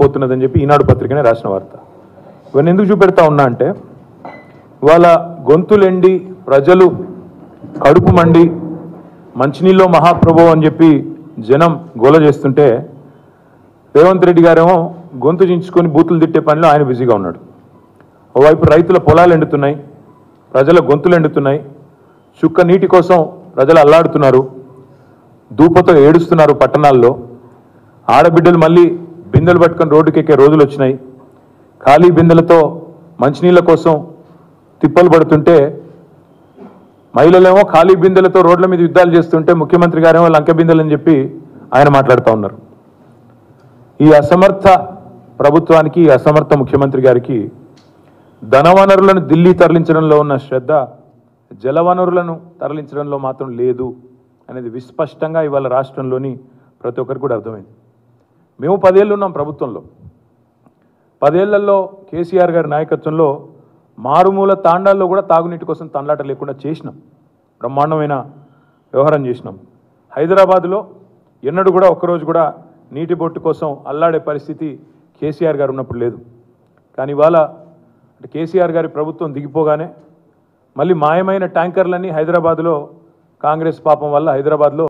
పోతున్నదని చెప్పి ఈనాడు పత్రికనే రాసిన వార్త. ఇవన్నీ ఎందుకు చూపెడతా ఉన్నా అంటే వాళ్ళ గొంతులెండి ప్రజలు కడుపు మండి మంచినీళ్ళలో మహాప్రభు అని చెప్పి జనం గోల చేస్తుంటే రేవంత్ రెడ్డి గారేమో గొంతు చించుకొని బూతులు తిట్టే పనిలో ఆయన బిజీగా ఉన్నాడు. ఓవైపు రైతుల పొలాలు ఎండుతున్నాయి, ప్రజల గొంతులు ఎండుతున్నాయి, చుక్క నీటి కోసం ప్రజలు అల్లాడుతున్నారు, దూపతో ఏడుస్తున్నారు పట్టణాల్లో. ఆడబిడ్డలు మళ్ళీ బిందెలు పట్టుకొని రోడ్డుకెక్కే రోజులు వచ్చినాయి. ఖాళీ బిందెలతో మంచినీళ్ళ కోసం తిప్పలు పడుతుంటే మహిళలేమో ఖాళీ బిందెలతో రోడ్ల మీద యుద్ధాలు చేస్తుంటే ముఖ్యమంత్రి గారేమో లంక బిందెలని చెప్పి ఆయన మాట్లాడుతూ ఉన్నారు. ఈ అసమర్థ ప్రభుత్వానికి, ఈ అసమర్థ ముఖ్యమంత్రి గారికి ధనవనరులను ఢిల్లీ తరలించడంలో ఉన్న శ్రద్ధ జలవనరులను తరలించడంలో మాత్రం లేదు అనేది విస్పష్టంగా ఇవాళ రాష్ట్రంలోని ప్రతి ఒక్కరికి కూడా అర్థమైంది. మేము 10 ఏళ్ళు ఉన్నాం ప్రభుత్వంలో. 10 ఏళ్లలో కేసీఆర్ గారి నాయకత్వంలో మారుమూల తాండాల్లో కూడా తాగునీటి కోసం తండ్లాట లేకుండా చేసినాం, బ్రహ్మాండమైన వ్యవహారం చేసినాం. హైదరాబాద్లో ఎన్నడూ కూడా ఒక్కరోజు కూడా నీటి బొట్టు కోసం అల్లాడే పరిస్థితి కేసీఆర్ గారు ఉన్నప్పుడు లేదు. కానీ ఇవాళ కేసీఆర్ గారి ప్రభుత్వం దిగిపోగానే మళ్ళీ మాయమైన ట్యాంకర్లన్నీ హైదరాబాద్లో కాంగ్రెస్ పాపం వల్ల హైదరాబాద్లో